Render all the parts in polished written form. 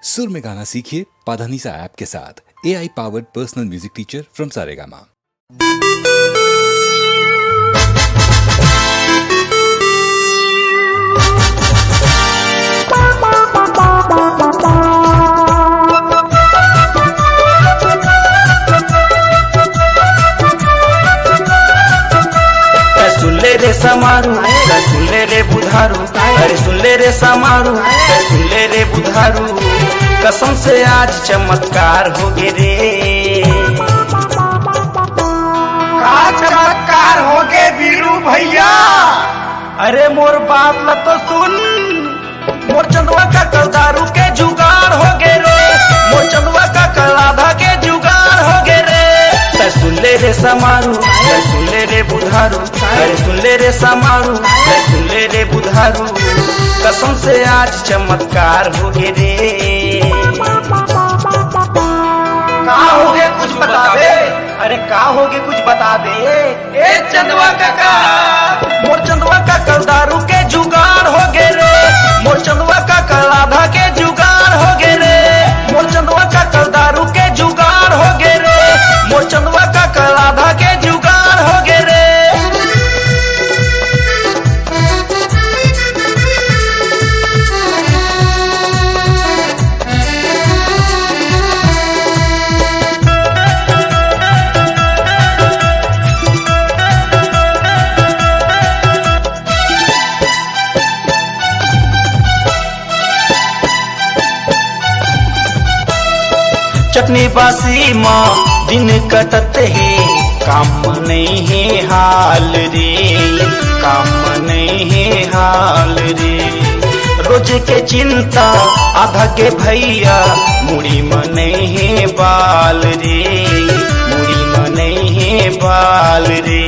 सुर में गाना सीखिए पाधानीसा ऐप के साथ। AI powered personal music teacher from Saregama. सुनले रे समारू, सुनले रे बुधारू, अरे सुनले रे समारू, सुनले रे बुधारू, कसम से आज चमत्कार हो गे रे। का चमत्कार हो गे वीरू भैया? अरे मोर बात ल तो सुन, मोर चंदवा का कल दारू के जुगाड़ हो गे रे, मोर चंदवा का कल आधा के जुगाड़ हो गे रे। सुनले रे समारू, सुनले रे बुधारू, अरे सुनले रे समारू, सुनले रे बुधारू, कसम से आज चमत्कार हो गे रे। का हो गे कुछ बता दे? अरे का हो गे कुछ बता दे। ए चंदवा काका, मोर चंदवा का कल दारू के जुगाड़ हो गे रे, मोर चंदवा का कल आधा के जुगाड़ हो गे रे, मोर चंदवा का कल दारू के जुगाड़ हो गे रे, मोर चंदवा का कल आधा के जुगाड़ हो गे रे। चटनी बासी माँ दिन कटत है, काम नहीं है हाल रे, काम नहीं है हाल रे। रोज के चिंता आधा के भैया, मुड़ी में नहीं है बाल रे, मुड़ी में नहीं है बाल रे।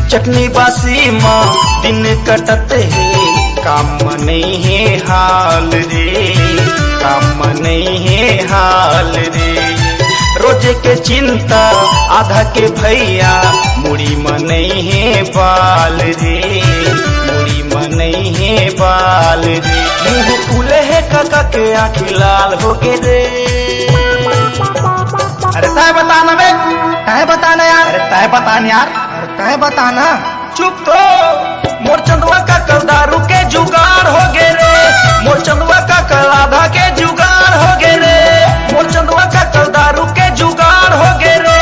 चटनी बासी माँ दिन कटत है, काम नहीं है हाल रे, काम नहीं है हाल रे। रोज के चिंता आधा के भैया, मुड़ी में नहीं है बाल रे, मुड़ी में नहीं है बाल रे। मुँह फूले है काका के आँखी लाल हो गे रे। अरे तय बताना बे, तय बताना यार, अरे तय बताना यार, अरे तय बताना। चुप तो, मोर चंदवा का कल दारू के जुगाड़ हो गे रे, मोर चंदवा का कल आधा के जुगाड़ हो गे रे, मोर चंदवा का कल दारू के जुगाड़ हो गे रे,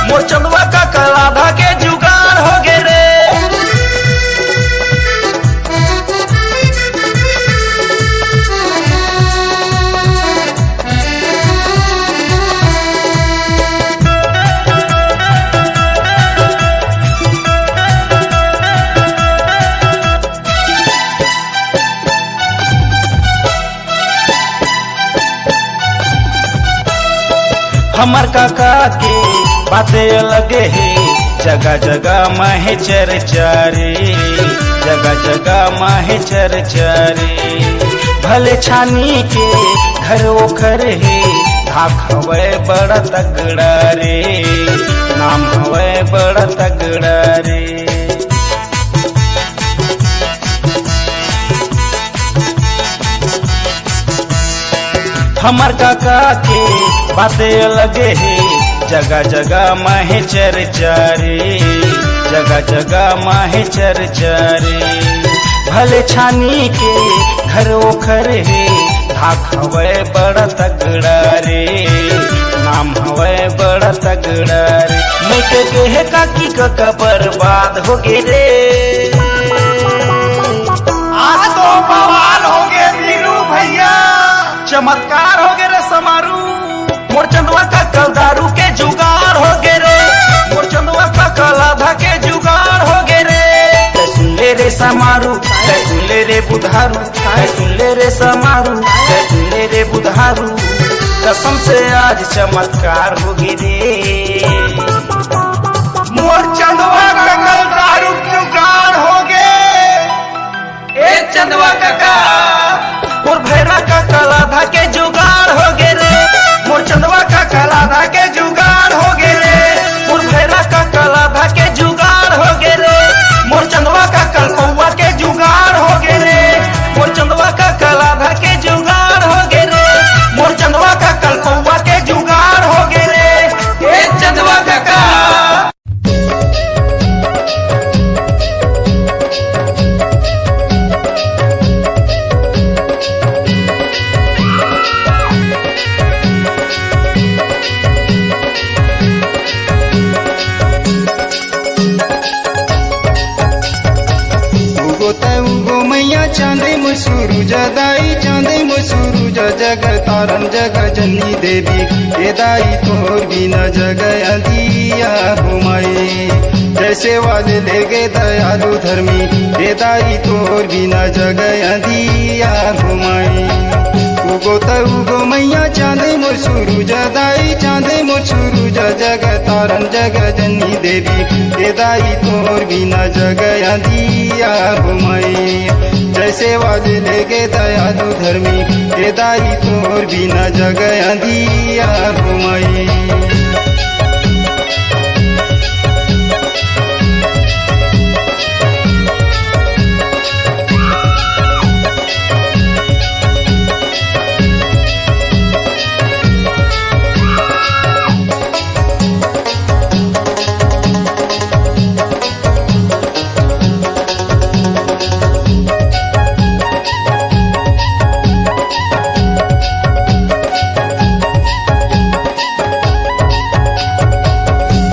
मोर चंदवा का कल आधा के जुगाड़ हो गे रे। हमर काका के बातें अलग है, जगह जगह माहे चर्चा रे, जगह जगह माहे चर्चा रे। भले छानी के घर ओखर है, धाक हवे बड़ा तगड़ा रे, नाम हवे बड़ा तगड़ा रे। हमर काका के बातें अलग है, जगह जगह माहे चर्चा रे, जगह जगह माहे चर्चा रे। भले छानी के घर ओखर है, धाक हवे बड़ा तगड़ा रे, नाम हवे बड़ा तगड़ा रे। मैं के कहे काकी का बर्बाद हो गे रे। आज तो बवाल हो गे वीरू भैया, चमत्कार हो गे रे समारू। मोर चंदवा का कल दारू के जुगाड़ हो गे रे, मोर चंदवा का कल आधा के जुगाड़ हो गे रे। सुनले रे समारू, सुनले रे बुधारू, सुनले रे समारू, सुनले रे बुधारू, कसम से आज चमत्कार हो गे रे। मोर चंदवा का कल दारू जुगाड़ हो गे। ए चंदवा काका, मोर भैरा का कल आधा के जुगाड़ हो गे रे, मोर चंदवा का कल आधा के जुगाड़ हो गे रे, मोर भैरा का कल आधा के जुगाड़ हो गे रे, मोर चांदे मुसुरुज दाई चांदे मुसुरुज जग तारन जग जननी देवी ये दाई तोर बिना जग अंधिया घुमाई जैसे वाले ले गए दयालु धर्मी ये दाई तोर बिना जग अंधिया घुमाई उगो मैया चांदे मुसुरुज दाई चांदे मुसुरुज जग तारन जग जननी देवी ये दाई तोर बिना जग अंधिया घुमाई जैसे वाले ले गए दयालु धर्मी ये दाई तोर बिना जग अंधिया घुमाई।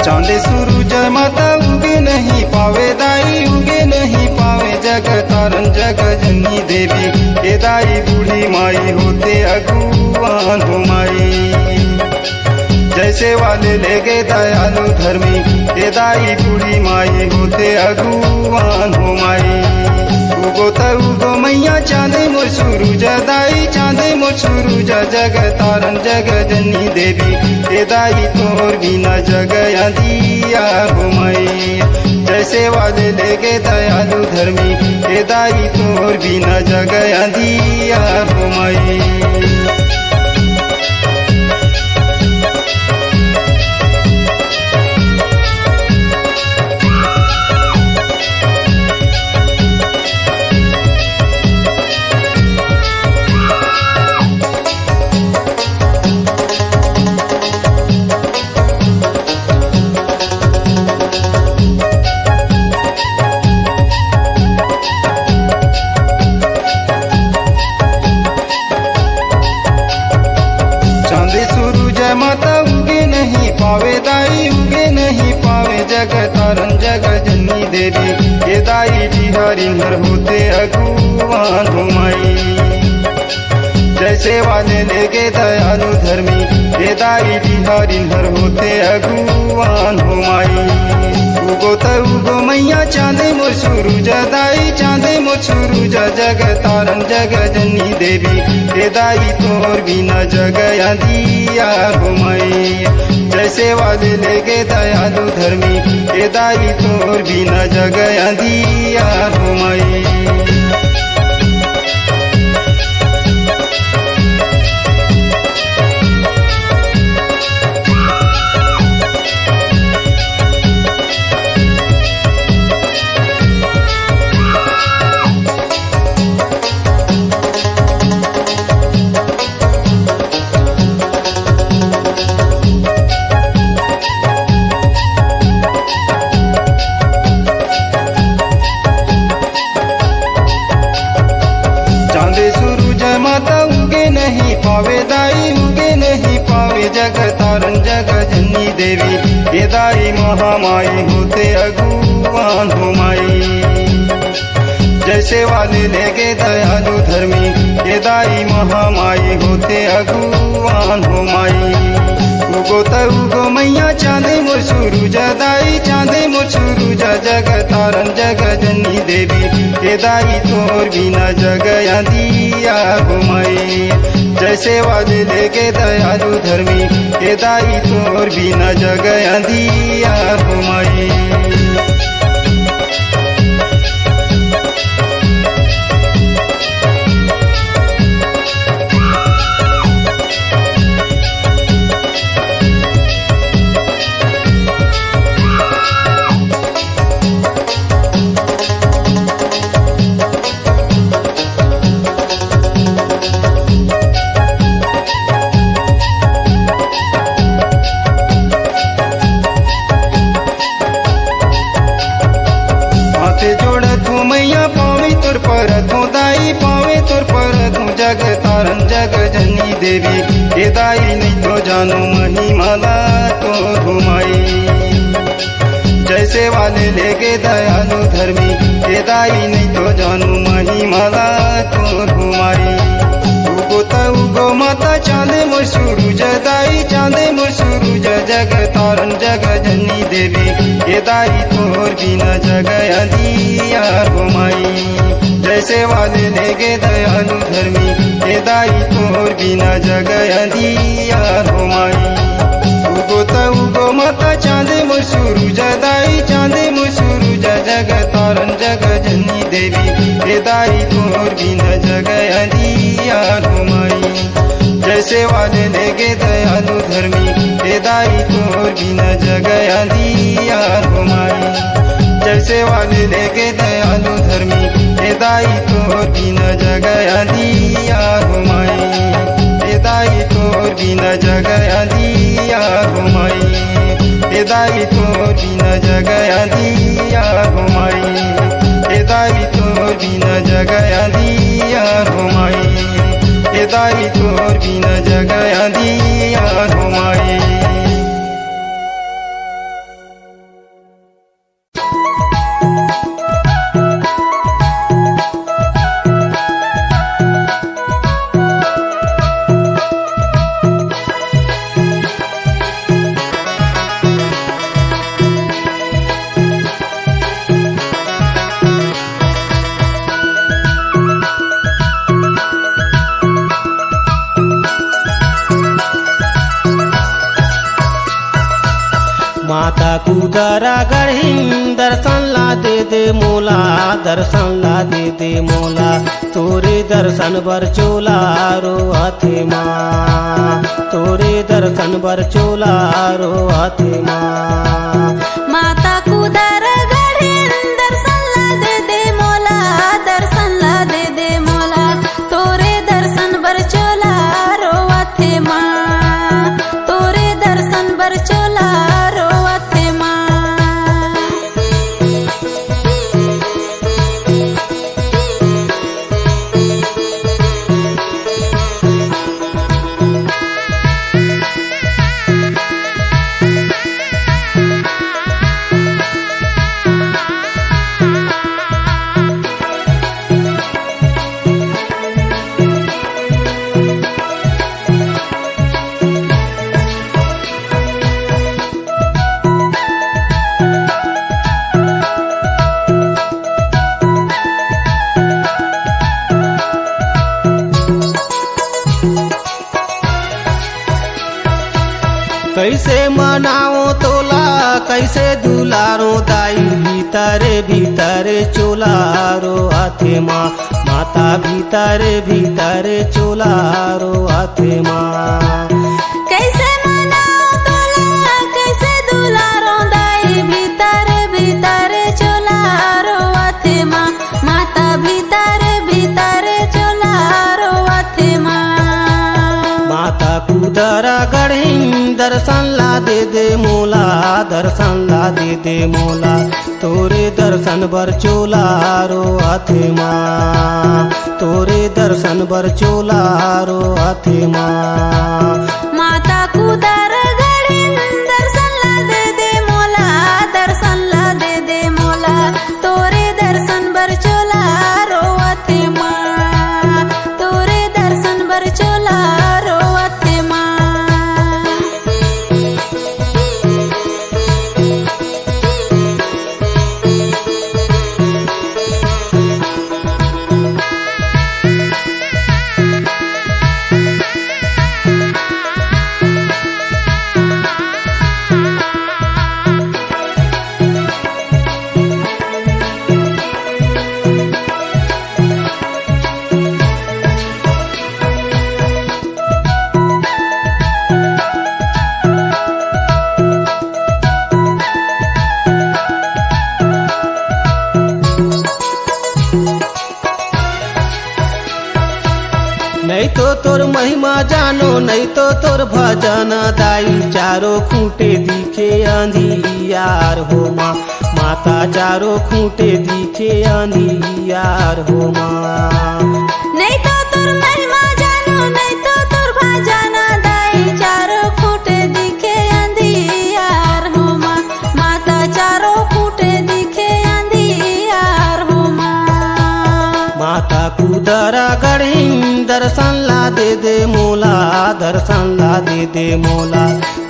चांदे सूरज माता उगे नहीं पावे दाई उगे नहीं पावे जग तारन जग जननी देवी ये दाई बूढ़ी माई होते अगुआन घुमाई जैसे वाले ले गए दयालु धर्मी ये दाई बूढ़ी माई होते अगुआन घुमाई उगो मैया चांदे मुसुरुज दाई चांदे मुसुरुज जग तारन जग जननी देवी ये दाई तोर बिना जग अंधिया घुमाई जैसे वाले ले गए दयालु धर्मी ये दाई तोर बिना जग अंधिया घुमाई। माता उगे नहीं पावे दाई उगे नहीं पावे जग तारन जग जननी देवी ये दाई बिहारिन हर होते अगुआन घुमाई जैसे वाले ले गए दयालु धर्मी ये दाई बिहारिन हर होते अगुआन घुमाई उगो मैया चांदे मुसुरुज दाई चांदे मुसुरुज जग तारन जग जननी देवी ये दाई तोर बिना जग अंधिया घुमाई जैसे वाले ले गए दयालु धर्मी ये दाई तोर बिना जग अंधिया घुमाई। माता उगे नहीं पावे दाई उगे नहीं पावे जग तारन जग जननी देवी ये दाई महामाई होते अगुआन घुमाई जैसे वाले ले गए दयालु धर्मी ये दाई महामाई होते अगुआन घुमाई उगो मैया चांदे मुसुरुज दाई चांदे मुसुरुज जग तारन जग जननी देवी ये दाई तोर बिना जग अंधिया घुमाई जैसे वाले ले गए दयालु धर्मी ये दाई तोर बिना जग अंधिया घुमाई। जग तारन जग जननी देवी ये दाई नहीं तो जानो महिमाला तो घुमाई जैसे वाले लेके दयालु धर्मी हे दाई नहीं तो जानू महिमाला तोर हुमाई उगो माता चांदे मोर सूरज दाई चांदे मोर सूरज जग तारन जग जननी देवी हे दाई तोर बिना जग अंधिया घुमाई जैसे वाले लेके दयालु धर्मी हे दाई तोर बिना जग अंधिया घुमाई उगो माता चांदे मोर सूरज दाई चांदे मोर सूरज जग तारन जग जननी देवी हे दाई तोर बिना जग अंधिया घुमाई जैसे वाले लेके दयालु धर्मी हे दाई तोर बिना जग अंधिया घुमाई जैसे वाले लेके दयालु धर्मी हे दाई तोर बिना जग अंधिया घुमाई हे दाई तोर बिना जग अंधिया घुमाई हे दाई तोर बिना जग अंधिया घुमाई हे दाई तोर बिना जग अंधिया घुमाई हे दाई तोर बिना जग अंधिया घुमाई। माता कुदरा गढ़ी दर्शन ला दे मोला दर्शन ला दे मोला तोरे दर्शन बर चोला रो हाथे माँ तोरे दर्शन बर चोला रो हाथे माँ माता कुदरा गढ़ी दर्शन ला दे मोला दर्शन ला दे मोला तोरे दर्शन बर चोला रो हाथे माँ तोरे दर्शन बर चोला कैसे मनाओ तोला कैसे दुलारो दाई भीतरे भीतरे चोलारो हाथे माँ माता भीतरे भीतरे चोलारो हाथे माँ कैसे मनाओ तोला कैसे दुलारो दाई भीतरे भीतरे चोलारो हाथे माँ माता भीतरे भीतरे चोलारो हाथे माँ माता कुदरा गढ़ी दर्शन ला दे मोला दर्शन ला दे मोला तोरे दर्शन बर चोला रो हाथे माँ तोरे दर्शन बर चोला रो हाथे माँ माता कुदरा गढ़ी दर्शन ला दे मोला दर्शन ला दे मोला तोरे दर्शन बर चोला रो हाथे माँ तोरे दर्शन बर चोला रो हाथे माँ नहीं तो तोर महिमा जानो नहीं तो तोर भजन दाई चारों खूंटे दिखे अंधियार हो माँ माता चारों खूंटे दिखे अंधियार हो माँ नहीं तो तोर महिमा जानो नहीं तो तोर भजन दाई चारों खूंटे दिखे अंधियार हो माँ माता चारों कुदरा गढ़ी दर्शन ला दे मोला, दर्शन ला दे मोला,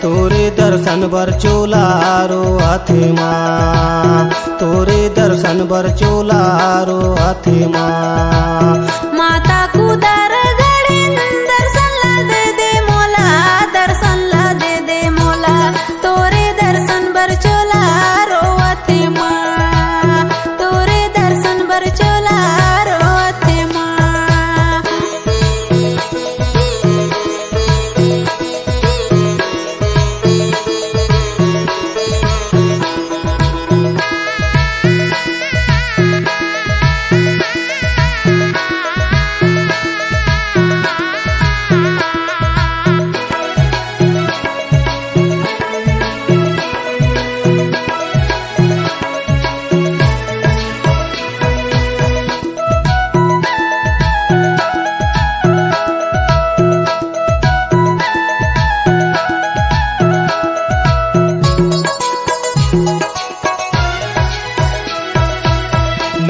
तोरे दर्शन बर चोला रो हाथे माँ, तोरे दर्शन बर चोला रो हाथे माँ। माता कुदर गढ़ी दर्शन ला दे मोला, दर्शन ला दे मोला, तोरे दर्शन बर चोला रो हाथे माँ, तोरे दर्शन बर चोला रो हाथे माँ।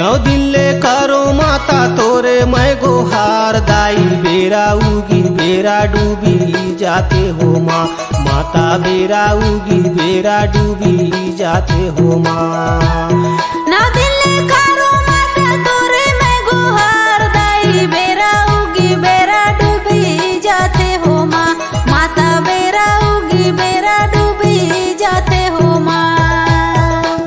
नौ दिन ले करो माता तोरे मैं गोहार, दाई बेरा उगी बेरा डूबी जाते हो माँ, माता बेरा उगी बेरा डूबी जाते हो माँ। ना दिल खारो माता तोरे मैं गुहार, दाई बेरा उगी बेरा डूबी जाते हो माँ, माता बेरा उगी बेरा डूबी जाते हो माँ।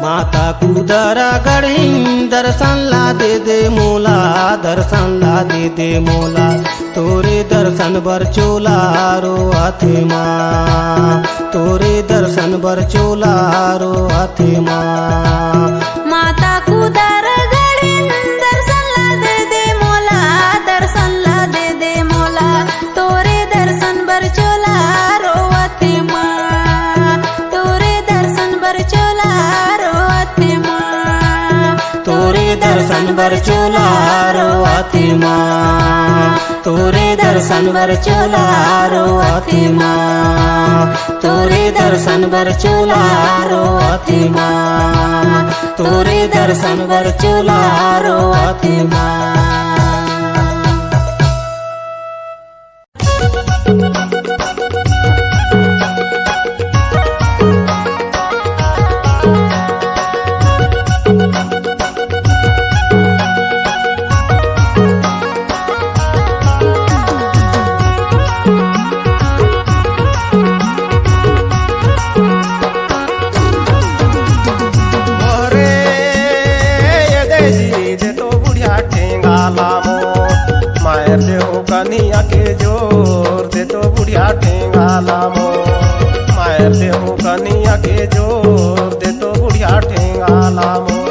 माता कुदरा गढ़ी दर्शन ला दे मोला, दर्शन ला दे मोला, तोरे दर्शन बर चोला रो हाथे माँ, तोरे दर्शन बर चोला रो हाथे माँ। माता कुदर गढ़ी दर्शन ला दे मोला, दर्शन ला दे मोला, तोरे दर्शन बर चोला रो हाथे माँ, तोरे दर्शन बर चोला रो हाथे माँ, तोरे दर्शन बर चोला रो हाथे माँ, तोरे दर्शन बर चोला रो हाथे माँ, तोरे दर्शन बर चोला रो हाथे माँ, तोरे दर्शन बर चोला रो हाथे माँ। कनिया के जोर दे तो बुढ़िया ठेंगाला मो, मायर दे हो कनिया के जोर दे तो बुढ़िया ठेंगाला मो।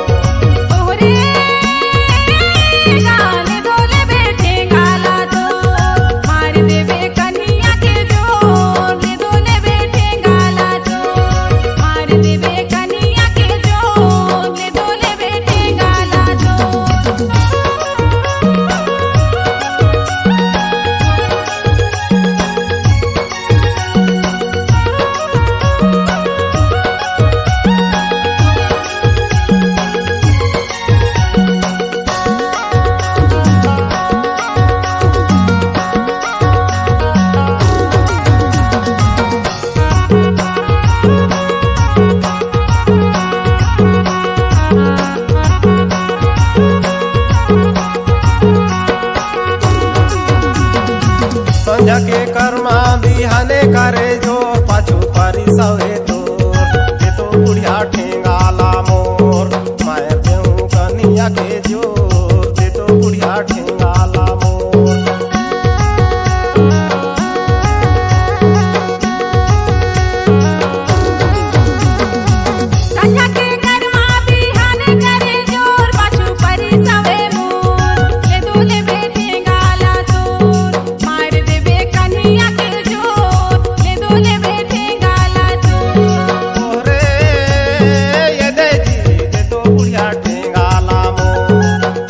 संझा के कर्मा बिहाने करे जो पाछू पारी सवे तोर दे तो बुढ़िया ठेंगाला मोर, मायर देहूं कनिया के जोर दे तो बुढ़िया ठेंगाला मोर। संझा के कर्मा बिहाने करे जोर पाछू परी सवे मोर, ले दोले बेटे गाला तोर, मार देबे कन्हैया के जोर, ले दोले बेटे गाला तोर। ओरे ये दे जी दे तो बुढ़िया ठेंगाला मोर,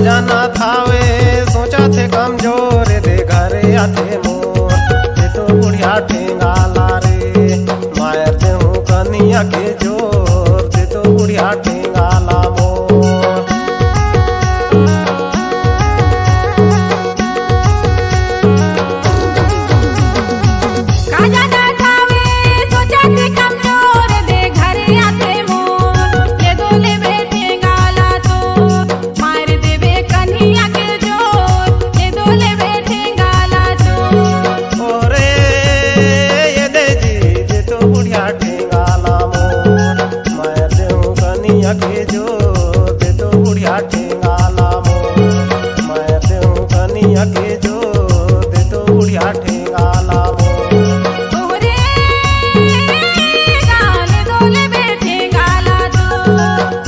जाना थावे सोचा थे कमजोर दे घरे आते मोर ये तो बुढ़िया ठेंगाला रे मायर दे हूँ कनिया के जोर दे तो बुढ़िया ठेंगाला मोर काजा ना खावे सोचा थे कमजोर दे घरे आते मोर ये दोले बैठे गाला तो मार देवे कन्हैया के जोर ये दोले बैठे गाला तो ओरे ये दे जी दे तो बुढ़िया ठेंगाला मोर मायर दे हूँ कनिया के जोर दे तो बुढ़िया ठेंगाला मोर मायर दे हूँ कनिया के जोर दे तो बुढ़िया ठेंगाला मोर ओरे गाले दोले बैठे गाला तो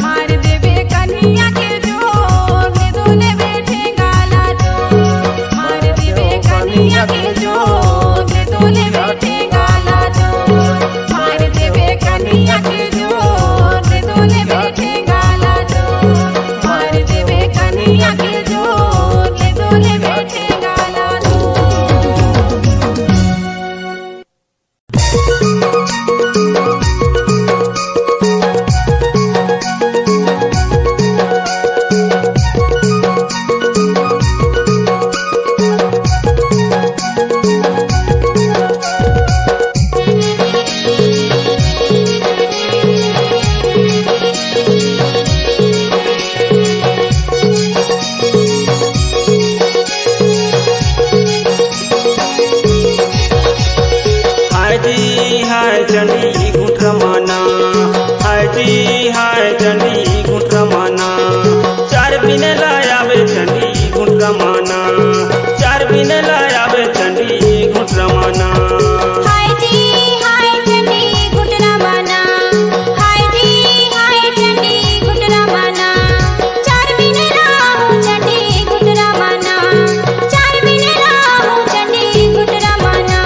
मार देवे कन्हैया के जोर ये दोले बैठे गाला तो मार देवे कन्हैया के जोर ये दोले बैठे गाला तो मार देवे कन्हैया के जोर ये दोले बैठे गाला तो मार देवे कन्हैया के जोर ये दोले बैठे गाला तो हाय जी हाय चंडी घुट रमाना हाय जी हाय चंडी घुट रमाना चार बिन लाया बे चंडी घुट रमाना चार बिन लाया बे चंडी घुट रमाना हाय जी हाय चंडी घुटना माना हाय जी हाय चंडी घुटना माना चार बिन राहु चंडी घुटना माना चार बिन राहु चंडी घुटना माना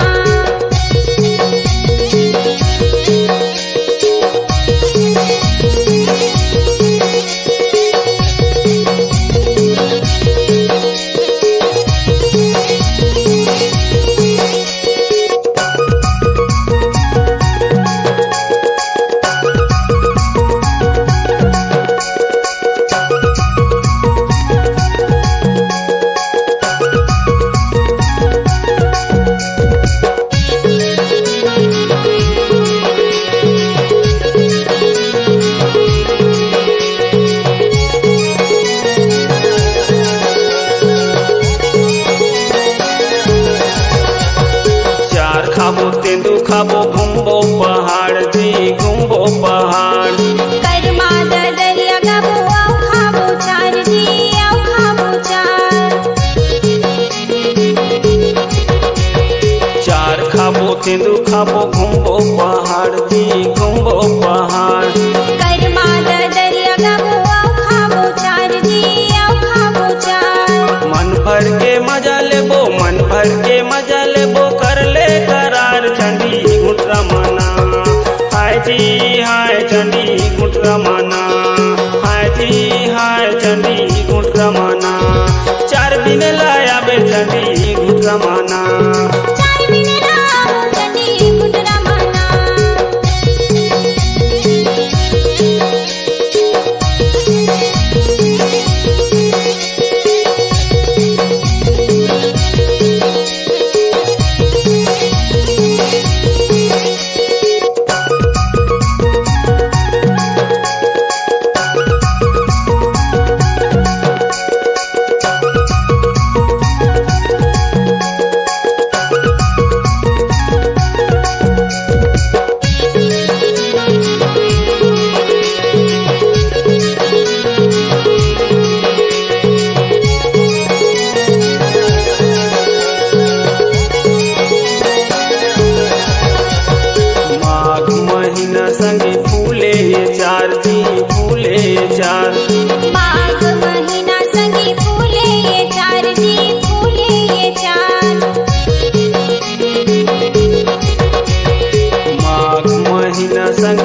चार खाबो तेंदू खाबो घूमबो पहाड़ जी घूमबो पहाड़ कर्मा दरिया गबो आओ खाबो चार जी आओ खाबो चार चार खाबो तेंदू खाबो घूमबो पहाड़ जी घूमबो पहाड़ कर्मा दरिया गबो आओ खाबो चार जी आओ खाबो चार मन भर के मजा लेबो मन भर के मजा लेबो कर ले करार चंडी घुट रमाना हाय जी हाय चंडी घुट रमाना हाय जी हाय चंडी घुट रमाना चार दिन लाया बे चंडी घुट रमाना चार बिन राहु चंडी घुटना माना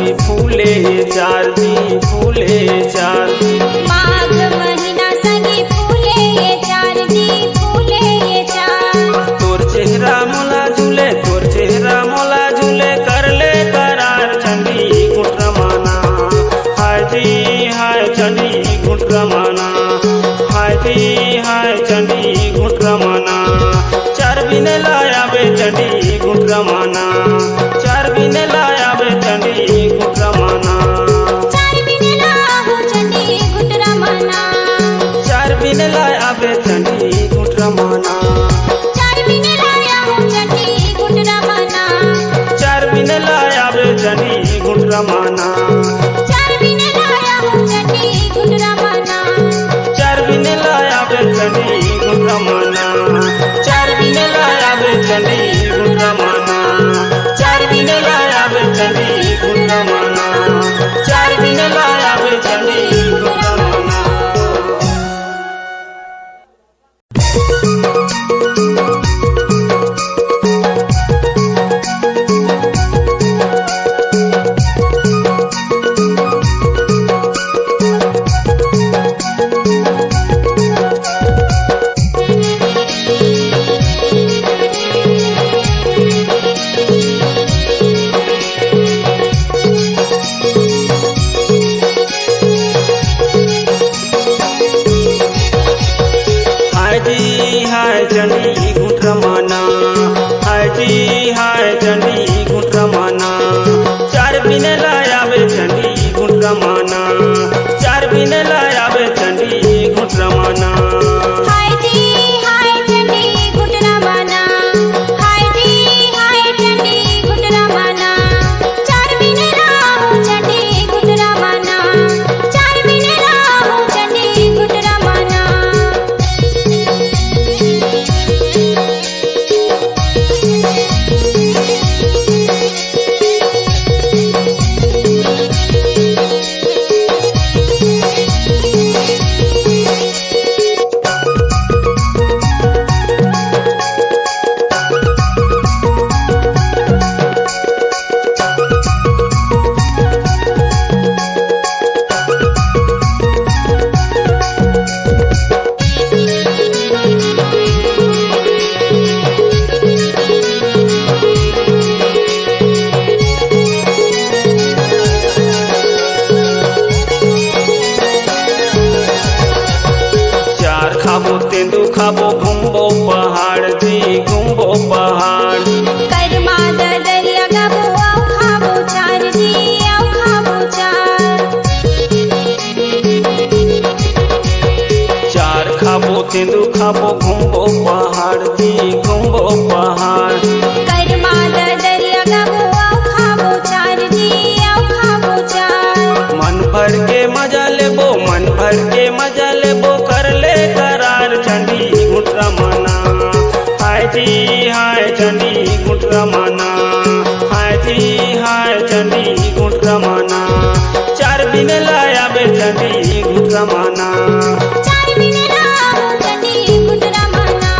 चार दी फूले चार माघ महिना संगे फूले रमाना चार बिन लाया बे चंडी गुट रमाना चार बिन लाहू चंडी गुट रमाना चार बिन लाया बे चंडी गुट रमाना चार बिन लाया हूँ चंडी गुट रमाना चार बिन लाया बे चंडी गुट रमाना चार बिन लाया हूँ चंडी गुट रमाना चार बिन लाया बे चंडी गुट रमाना चार बिन लाया बे चंडी गुट रमाना चार बिन लाया बे चंडी गुट रमाना चार बिन लाया बे चंडी गुट रमाना हाय चंडी गुट रमाना हाय जी हाय चंडी गुट रमाना चार बिन लाया बे चंडी गुट रमाना चार बिन लाया बे चंडी गुट रमाना हाय जी हाय चंडी गुट रमाना हाय जी हाय चंडी गुट रमाना चार बिन लाहू चंडी गुट रमाना चार बिन लाहू चंडी गुट रमाना तेंदु खाबो घूमबो पहाड़ जी घूमबो पहाड़ करमा दरिया गाबो आओ खाबो चार जी आओ खाबो चार चार खाबो तेंदु खाबो घूमबो पहाड़ जी घूमबो पहाड़ करमा दरिया गाबो आओ खाबो चार जी आओ खाबो चार मन भर के मजा लेबो मन भर के मजा लेबो कर ले करार चंडी गुट रमाना हाय जी हाय चंडी गुट रमाना हाय जी हाय चंडी गुट रमाना चार बिन लाया बे चंडी गुट रमाना चार बिन लाहू चंडी गुट रमाना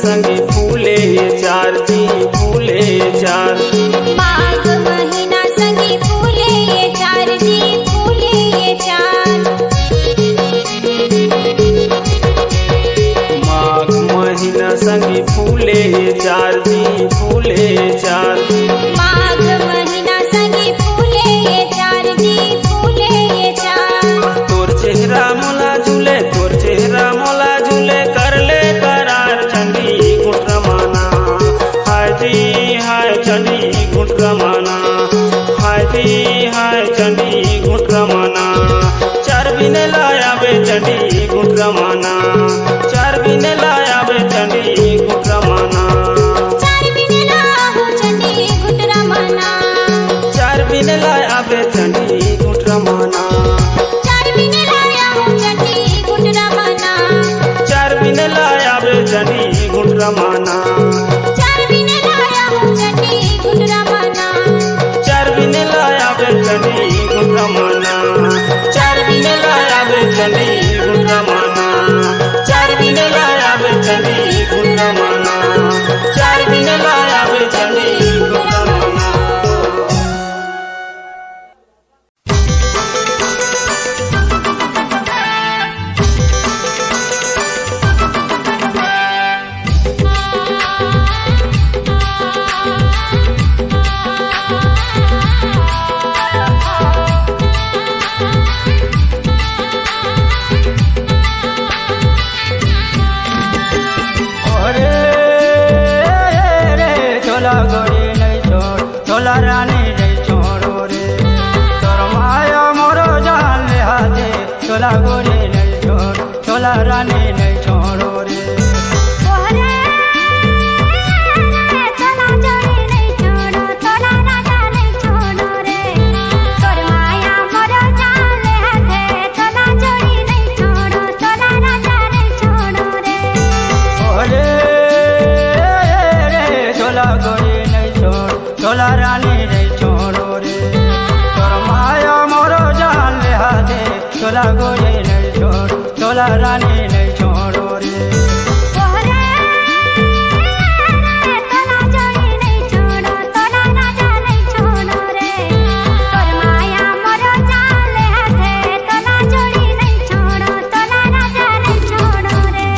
संगे फूले चार जी फूले चार माघ महीना संगी फूले ये चार जी फूले ये चार माघ महीना संगे फूले चार जी फूले चार माघ महीना संगी फूले ये चार जी फूले ये चार तोर चेहरा मोला झूले तोर चेहरा मोला झूले कर ले करार चंडी गुट रमाना हाय जी हाय चंडी गुट रमाना हाय जी हाय चंडी गुट रमाना चार बिन लाया बे चंडी गुट रमाना चार बिन लाया बे चंडी गुट रमाना चार बिन लाहू चंडी गुट रमाना चार बिन लाया बे चंडी गुट रमाना चार बिन लाया हूँ चंडी गुट रमाना चार बिन लाया बे चंडी गुट रमाना चार बिन लाया तोला गोरी नहीं छोड़ तोला रानी नहीं छोड़ो रे तोर माया मोरो जान ले हाथे तोला गोरी नहीं छोड़ तोला रानी नहीं छोड़ो रे तोला जोड़ी नहीं छोड़ो तोला राजा नहीं छोड़ो रे तोर माया मोरो जान ले हाथे तोला जोड़ी नहीं छोड़ो तोला राजा नहीं छोड़ो रे ओरे तोला गोरी नहीं छोड़ तोला रानी नहीं छोड़ो रे तोर माया मोरो जान ले हाथे तोला गोरी नहीं छोड़ तोला रानी नहीं छोड़ो रे तोला जोड़ी नहीं छोड़ो तोला राजा नहीं छोड़ो रे तोर माया मोरो जान ले हाथे तोला जोड़ी नहीं छोड़ो तोला राजा नहीं छोड़ो रे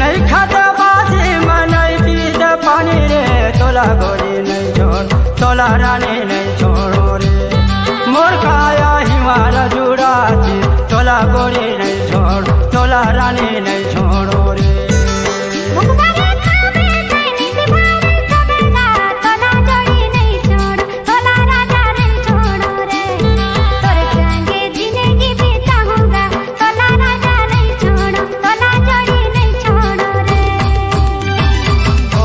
नहीं खाता बासी में नहीं पीते पानी रे तोला गोरी नहीं छोड़ तोला रानी नहीं छोड़ो रे मोर काया हिमाल जुड़ा थी तोला गोरी नहीं छोड़ तोला रानी नहीं छोड़ो रे मुखबारे खावे कैनी सिपारे सवेरा तोला जोड़ी नहीं छोड़ तोला राजा नहीं छोड़ो रे तोर संगे जिंदगी बिताऊंगा तोला राजा नहीं छोड़ो तोला जोड़ी नहीं छोड़ो रे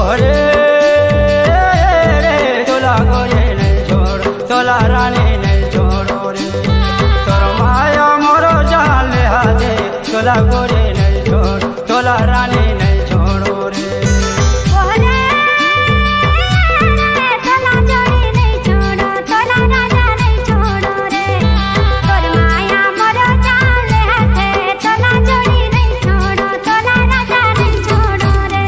ओरे तोला गोरी नहीं छोड़ तोला रानी नहीं छोड़ो रे तोर माया मोरो जान ले हाथे तोला गोरी नहीं छोड़ तोला रानी नहीं छोड़ो रे तोला जोड़ी नहीं छोड़ो तोला राजा नहीं छोड़ो रे तोर माया मोरो जान ले हाथे तोला जोड़ी नहीं छोड़ो तोला राजा नहीं छोड़ो रे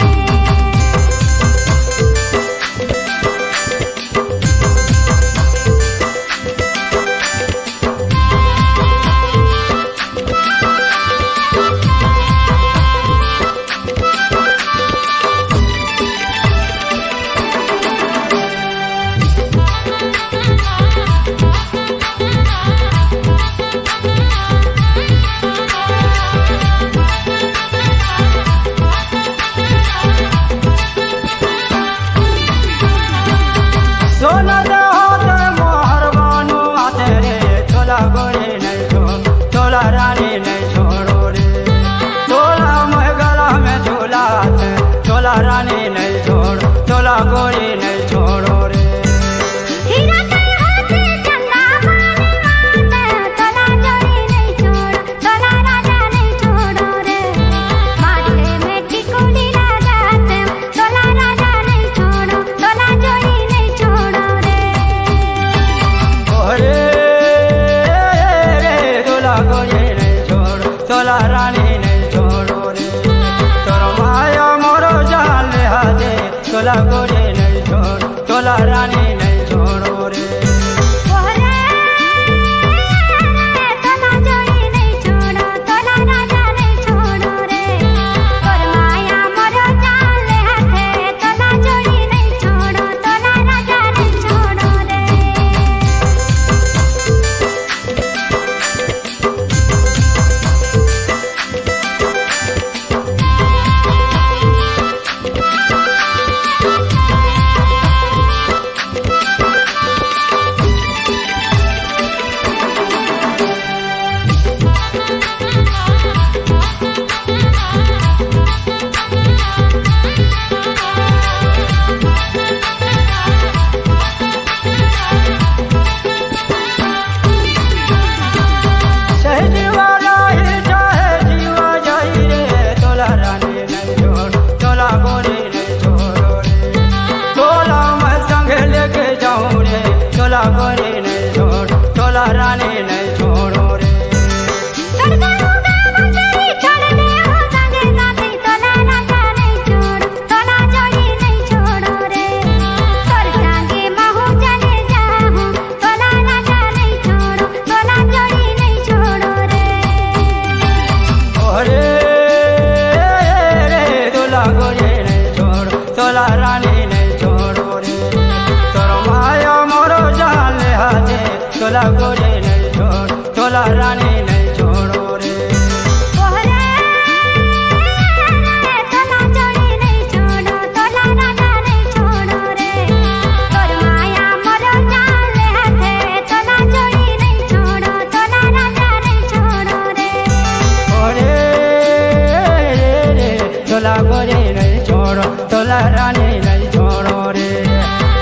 तोला गोरे नहीं छोड़ो तोला रानी नहीं छोड़ो रे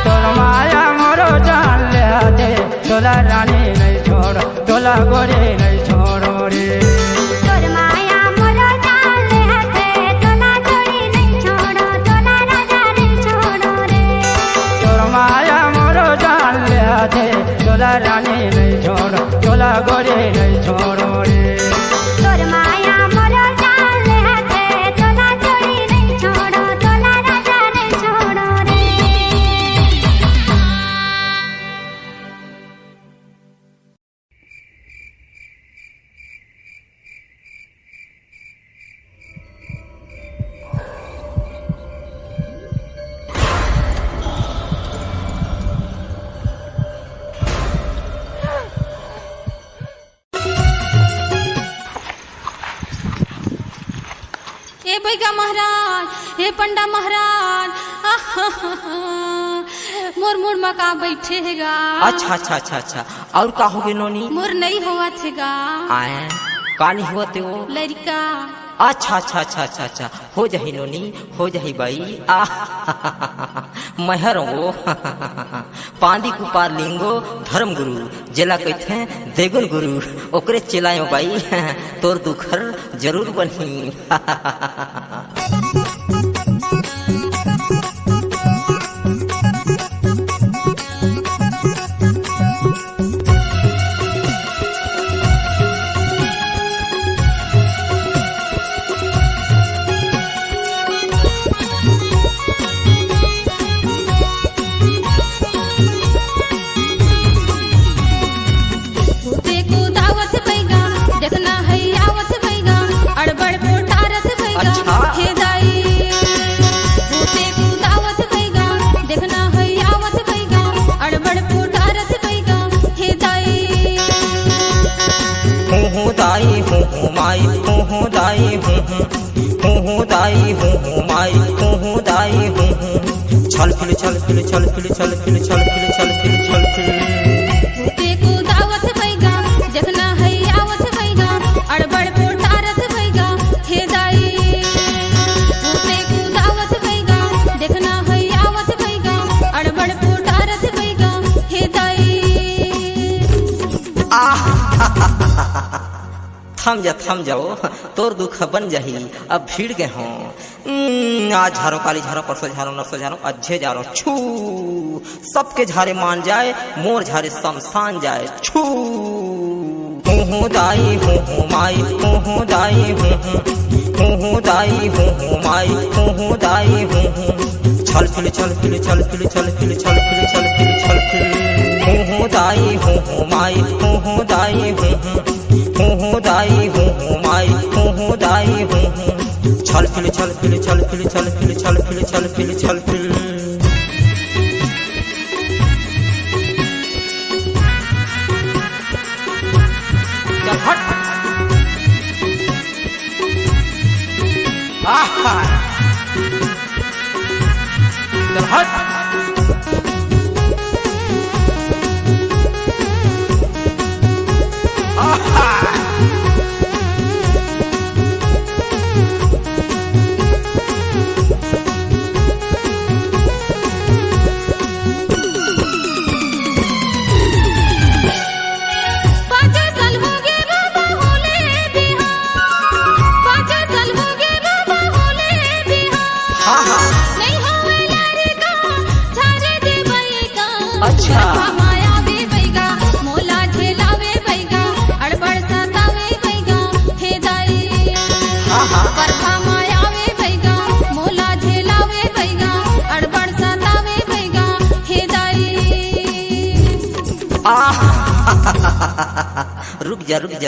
तोर माया मोरो जान ले दे तोला रानी नहीं छोड़ो तोला गोरे नहीं छोड़ो रे तोर माया मोरो जान ले हाथे तोला जोड़ी नहीं छोड़ो तोला राजा नहीं छोड़ो रे तोर माया मोरो जान ले दे तोला रानी नहीं छोड़ो तोला गोरे नहीं छोड़ो रे तोर माया मोरो जान ले हाथे तोला जोड़ी नहीं छोड़ो तोला राजा नहीं छोड़ो रे हे बैगा महाराज हे पंडा महाराज मोर मुड़ मका बैठेगा। अच्छा अच्छा अच्छा अच्छा और का हो गए नोनी? मोर नहीं हुआ थेगा आए का नहीं हुआ ते वो लड़का। अच्छा अच्छा अच्छा अच्छा अच्छा हो जाही नोनी हो जाही बाई महर वो पांदी कुपार लिंगो धर्म गुरु जेला कहते देगुन गुरु ओकरे चिल्लायो बाई तोर दुखर जरूर बनी। दाई हूँ माई हूँ दाई हूँ दाई हूँ माई हूँ दाई हूँ छल फिल छल फिल छल फिल छल फिल छल फिल छल फिल छल फिल को दावत भैगा जखना है आवत भैगा अड़बड़ पोटारत भैगा हे दाई को दावत भैगा देखना है आवत भैगा अड़बड़ पोटारत भैगा हे दाई। थम जाओ तोर दुख बन जाही अब भीड़ गए हों आज झारो काली झारो परसों झारो नरसों झारो अच्छे झारो छू सबके झारे मान जाए मोर झारे शमशान जाए छू हूँ दाई हूँ माई हूँ दाई हूँ दाई हूँ माई हूँ दाई हूँ छल फिल छल फिल छल फिल छल फिल छल फिल छल फिल छल फिल हूँ दाई हूँ माई हूँ दाई हूँ दाई हूँ माई हूँ दाई हूँ छल फिल छल फिल छल फिल छल फिल छल फिल छल फिल छल फिल चल हट चल हट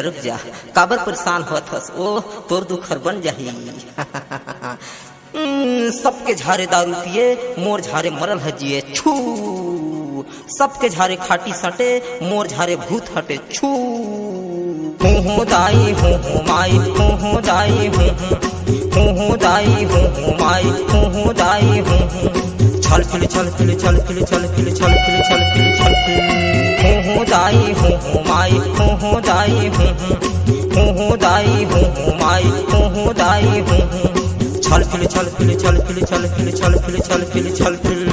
रुक जा काबर परेशान होत हस ओ तोर दुखर बन जाही सबके झारे दारू पिए मोर झारे मरल हजिए छू सबके झारे खाटी सटे मोर झारे भूत हटे छू हूँ दाई हूँ माई हूँ दाई हूँ दाई हूँ माई हूँ दाई हूँ छल फिल छल फिल छल फिल छल फिल छल फिल छल फिल छल फिल हूँ दाई हूँ माई हूँ दाई हूँ दाई हूँ माई हूँ दाई हूँ छल फिल फिर चल फिर चल फिर चल फिर चल फिर चल फिर चल फिर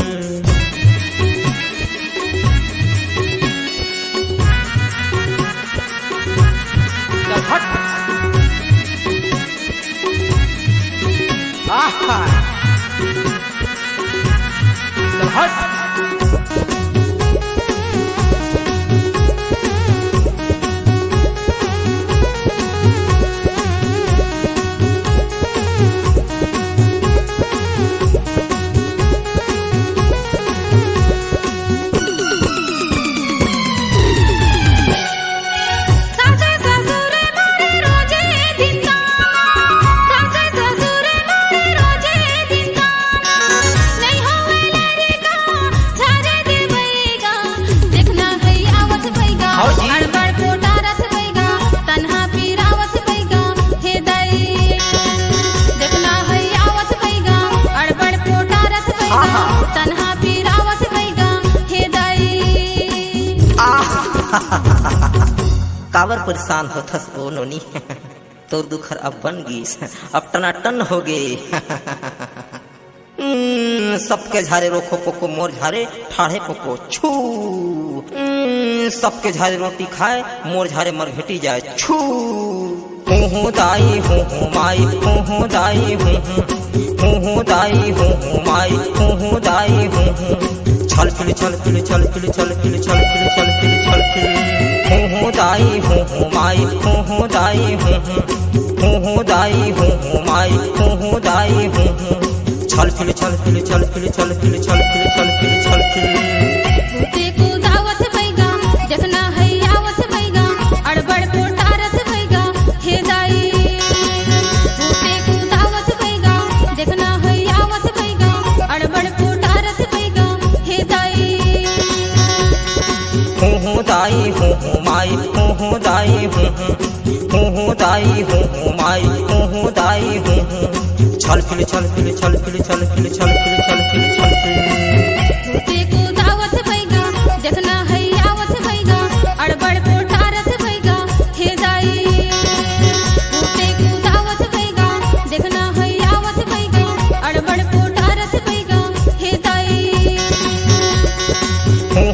सासे ससुर मोरे रोजे दिनदाना सासे ससुर मोरे रोजे दिनदाना नहीं होवे लरे का झारे दे बैगा देखना है आवत बैगा अड़बड़ पोटा रस बैगा तन्हा पीरावत बैगा हे दाई देखना है आवत बैगा अड़बड़ पोटा रस बैगा तन्हा पीरावत बैगा हे दाई कावर परेशान होथस ओ नोनी तोर दुखर अब बन गईस अब टनाटन हो गए सबके झारे रोको पोको मोर झारे ठाढ़े पोको छू सबके झारे रोटी खाए मोर झारे मर भेटी जाए छू हूँ दाई हूँ माई हूँ दाई हूँ दाई हूँ माई हूँ दाई हूँ चल फिर चल फिर चल फिर चल फिर चल फिर चल फिर चल फिर हूँ दाई हूँ माई हूँ दाई हूँ दाई हूँ माई हूँ दाई हूँ चल फिर चल फिर चल फिर चल फिर चल फिर चल फिर चल फिर भूते को दावत बैगा देखना है आवत बैगा अड़बड़ पोटा रस बैगा हे दाई भूते को दावत बैगा देखना है आवत बैगा अड़बड़ पोटा रस बैगा हे दाई हूँ दाई हूँ माई हूँ दाई हूँ दाई हूँ माई हूँ दाई हूँ चल फिर चल फिर चल फिर चल फिर चल फिर चल फिर चल फिर भूते को दावत बैगा देखना है आवत बैगा अड़बड़ पोटा रस बैगा हे दाई भूते को दावत बैगा देखना है आवत बैगा अड़बड़ पोटा रस बैगा हे दाई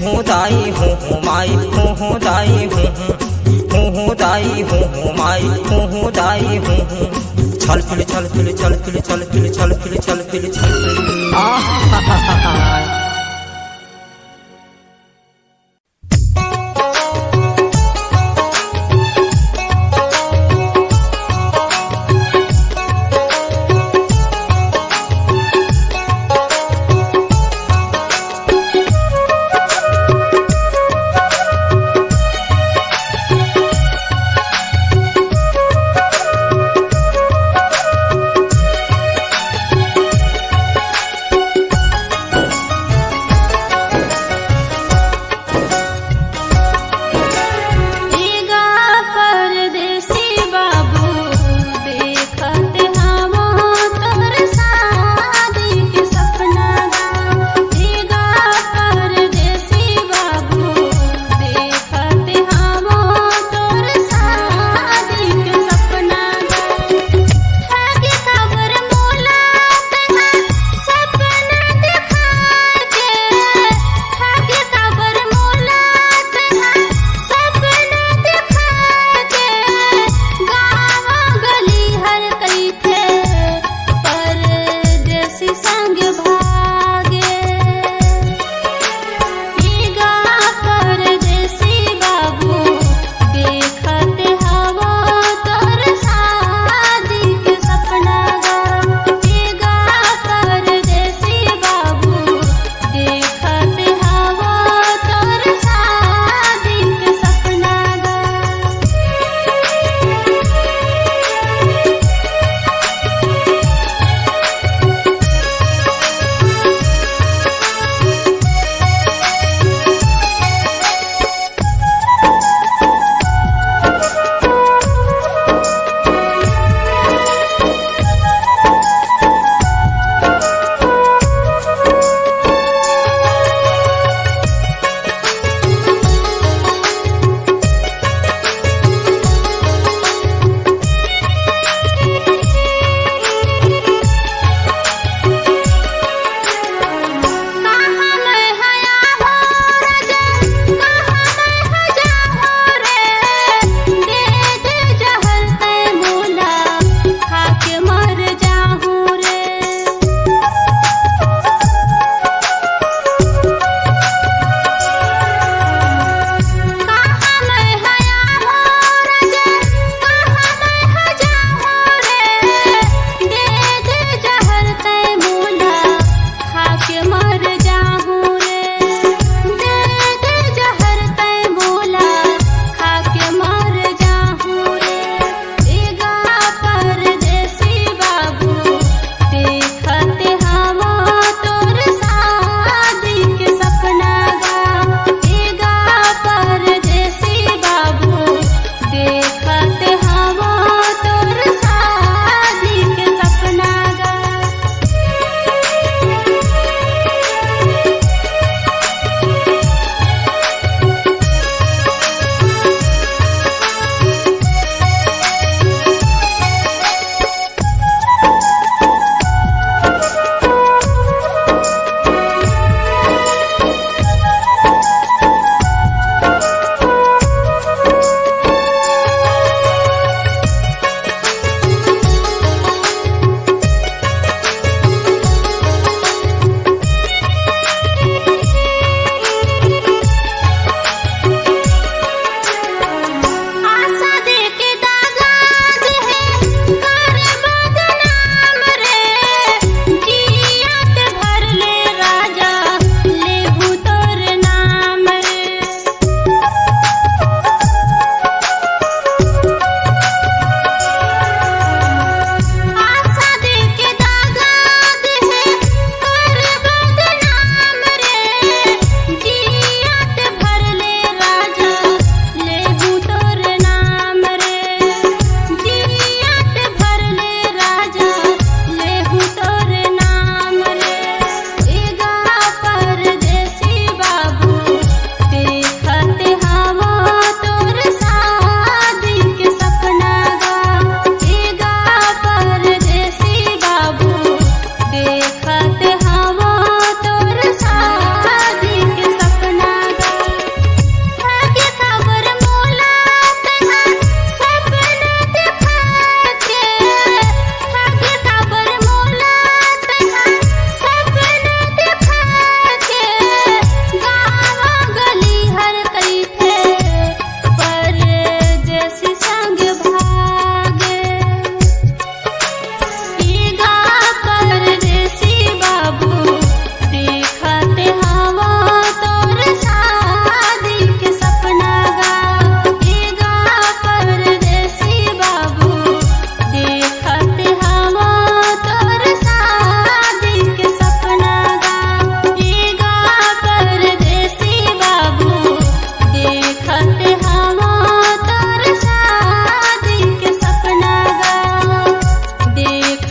हूँ दाई हूँ माई हूँ दाई हूँ दाई हूँ माई हूँ दाई हूँ चल फिर चल फिर चल फिर चल फिर चल फिर चल फिर चल फिर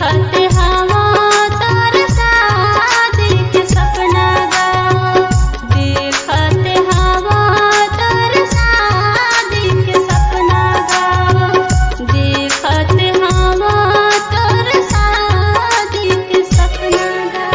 देखत हवा तोर शादी के सपना गा देखत हवा तोर शादी के सपना गा देखत हवा तोर शादी के सपना गा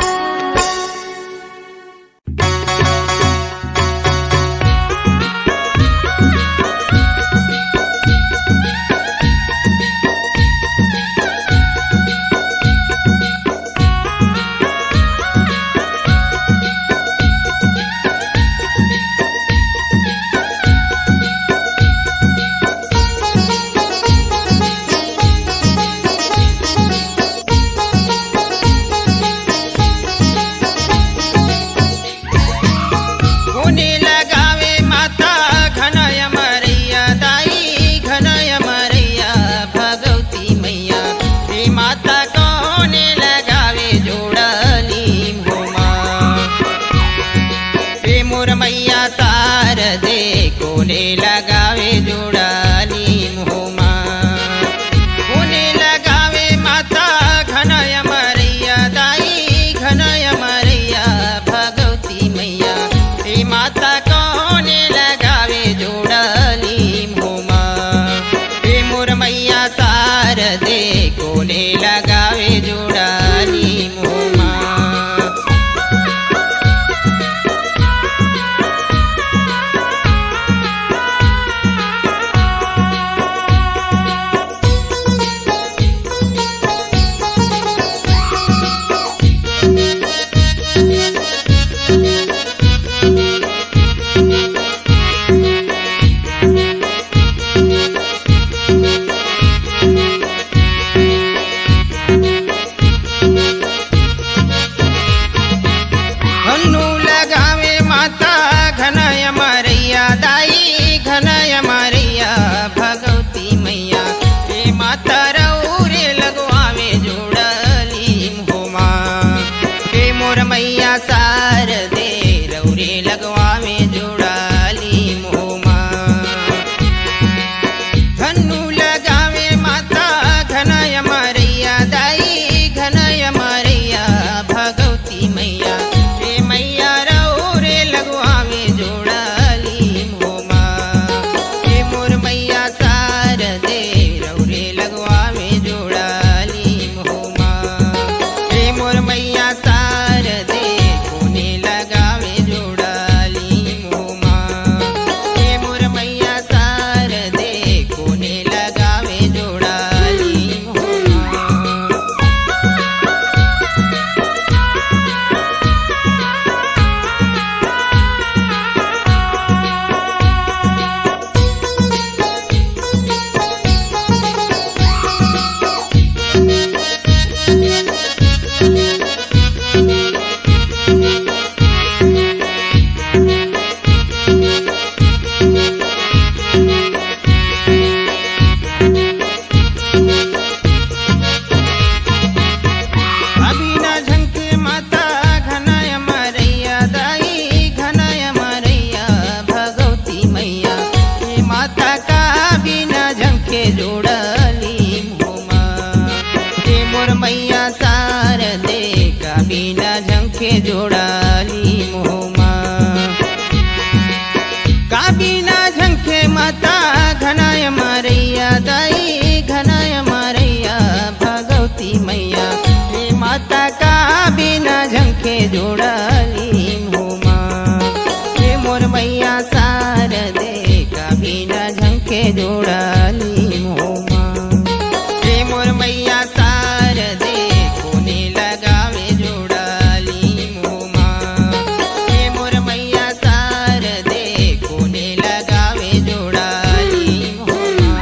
गुने लगावे माता घनय मरैया दाई घनय मरैया भगवती मैया हे माता कोने लगावे जोड़ली मोमा हे मोर मैया तार दे कोने लगावे जोड़ली मोमा कोने लगावे माता घनय मरैया दाई घनय मरैया भगवती मैया हे माता कोने लगावे जोड़ली मोमा हे मोर मैया तार दे कोने लगावे जोड़ली मोमा हन्नू लगावे माता घनय मरैया दाई घनय मरैया भगवती मैया हे माता रौरे लगवावे जोड़ली होमा हे मोर मैया सार दे रौरे लगवावे जोड़ली होमा धन्नू लगावे माता घनय मरैया दाई घनय मरैया भगवती मैया हे मैया रौरे लगवावे जोड़ली मोमा हे मोर मैया सार दे रौरे लगवावे जोड़ली मोमा हे मोर मैया सार दे कोने लगावे जोड़ली मोमा हे मोर मैया सार दे कोने लगावे जोड़ली मोमा अभी न झंके माता घनय मरैया दाई घनय मरैया भगवती मैया हे माता का भी न झंके जोड़ली मोमा हे मोर मैया सार दे का भी न झंके जोड़ली मोमा का भी न झंके माता घनय मरैया दाई घनय मरैया भगवती मैया हे माता का बिना झंखे जोड़ली मोमा हे मोर मैया सार दे का बिना झंखे जोड़ली मोमा हे मोर मैया सार दे कोने लगावे जोड़ली मोमा हे मोर मैया सार दे कोने लगावे जोड़ली मोमा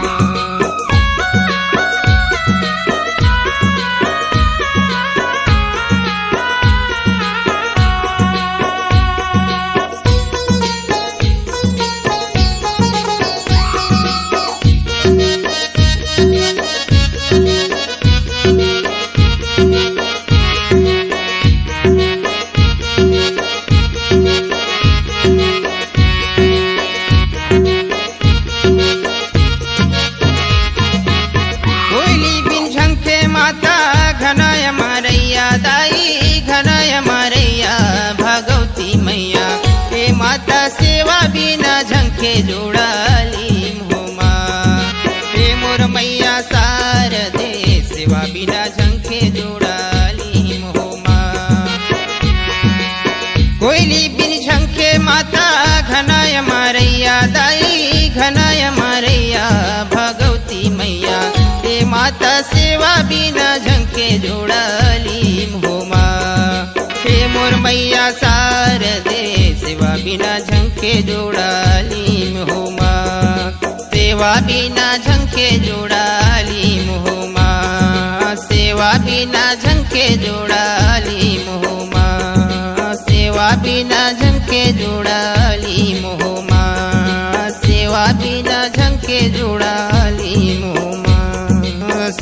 झंके जोड़ाली मोमा हे मोर मैया शारदे सेवा बिना झंके जोड़ाली मोमा कोयली बिन झंके माता घनाय मारैया दाई घनाय मारैया भगवती मैया हे माता सेवा बिना झंके जोड़ाली मोमा हे मोर मैया शारदे सेवा बिना झंके जोड़ाली मोमा सेवा बिना झंके जोड़ाली मोमा सेवा बिना झंके जोड़ाली मोमा सेवा बिना झंके जोड़ाली मोमा सेवा बिना झंके जोड़ाली मोमा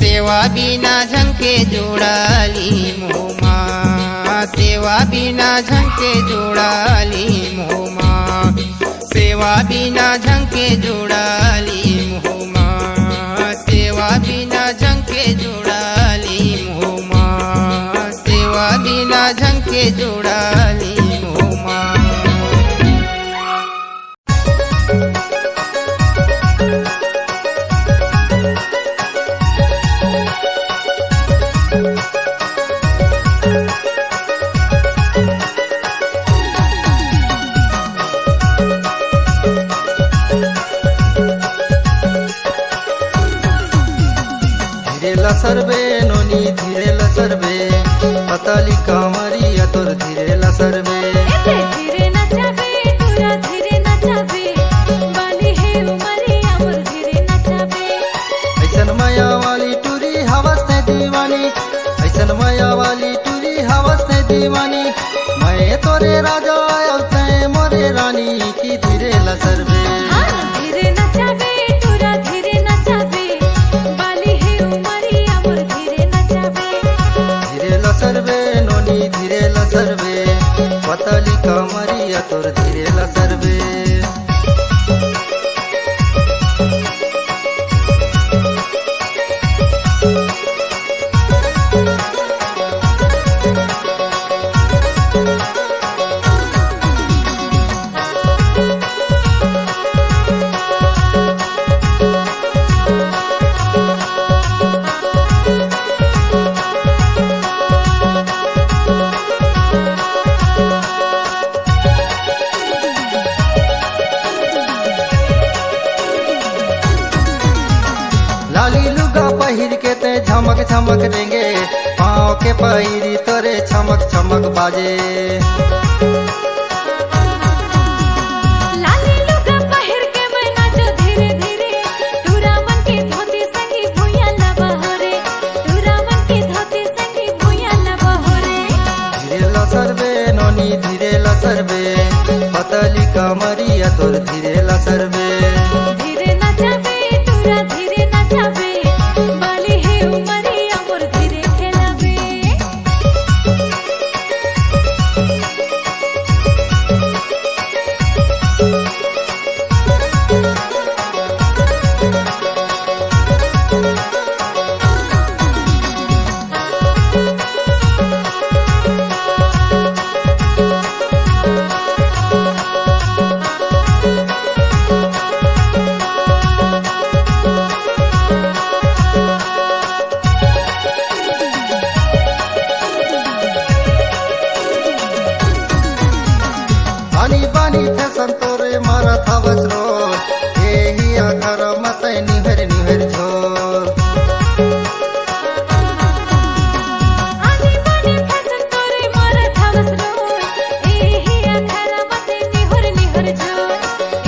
सेवा बिना झंके जोड़ाली मोमा सेवा बिना झंके जोड़ाली मोमा सेवा बिना झंके जोड़ाली मोमा सेवा बिना झंके जोड़ाली मोमा सेवा बिना झंके जोड़ाली मोमा लसरबे नोनी धीरे लसरबे पतली कमरिया तोर धीरे लसरबे धीरे नचाबे तोरा धीरे नचाबे बाली हे उमरिया मोर धीरे नचाबे ऐसन माया वाली टूरी हवस ने दीवानी ऐसन माया वाली टूरी हवस ने दीवानी मैं तोरे राजा तय मोरे रानी की धीरे लसरबे धीरे नचाबे तोरा धीरे नचाबे बाली हे उमरिया मोर धीरे नचाबे धीरे लसरबे नोनी धीरे लसरबे पतली कमरिया तोर धीरे लसरबे लाली लुगा पहिर के ते झमक झमक देंगे पाँव के पहिरी तोरे चमक चमक बाजे लाली लुगा पहिर के मैं नाचो धीरे धीरे तोरा मन के धोती संगी भुइया लबहरे तोरा मन के धोती संगी भुइया लबहरे धीरे लसरबे नोनी धीरे लसरबे पतली कमरिया तोर धीरे लसरबे धीरे नचाबे तोरा धीरे नचाबे बाली हे उमरिया मोर धीरे खेलाबे बानी बानी फैशन तोरे मारा था बचरो यही आखर मत निहर निहर झोर आनी बानी फैशन तोरे मारा थावस रोय एही अखरा मते निहर निहर जो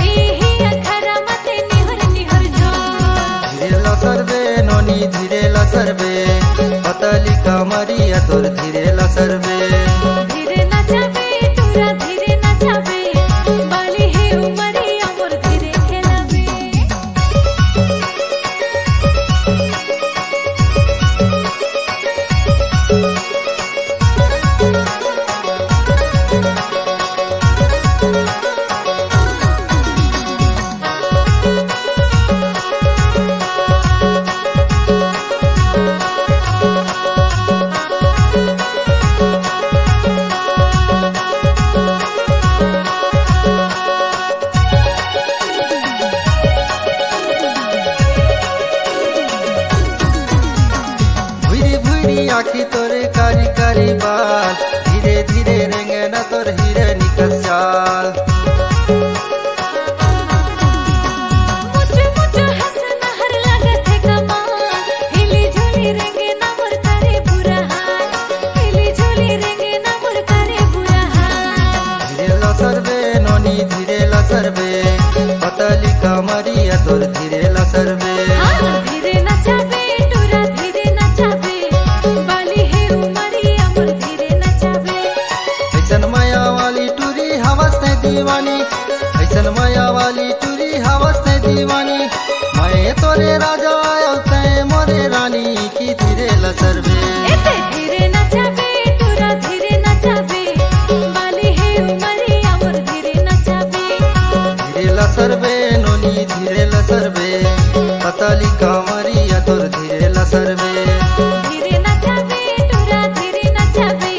एही अखरा मते निहर निहर जो धीरे लसरबे नोनी धीरे लसरबे पतली कमरिया तोर धीरे लसरबे धीरे नचाबे तोरा धीरे नचाबे बाली हे उमरिया मोर धीरे खेलाबे तोरे राजा औते मोरे रानी की धीरे लसरबे एते धीरे नचाबे तोरा धीरे नचाबे बाली है उमरिया मोर धीरे नचाबे धीरे लसरबे नोनी धीरे लसरबे पतली कमरिया तोर धीरे लसरबे धीरे नचाबे तोरा धीरे नचाबे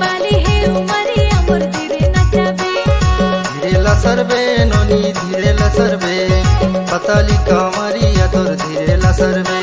बाली है उमरिया मोर धीरे नचाबे धीरे लसरबे नोनी धीरे लसरबे पतली कमरिया तोर धीरे लसरबे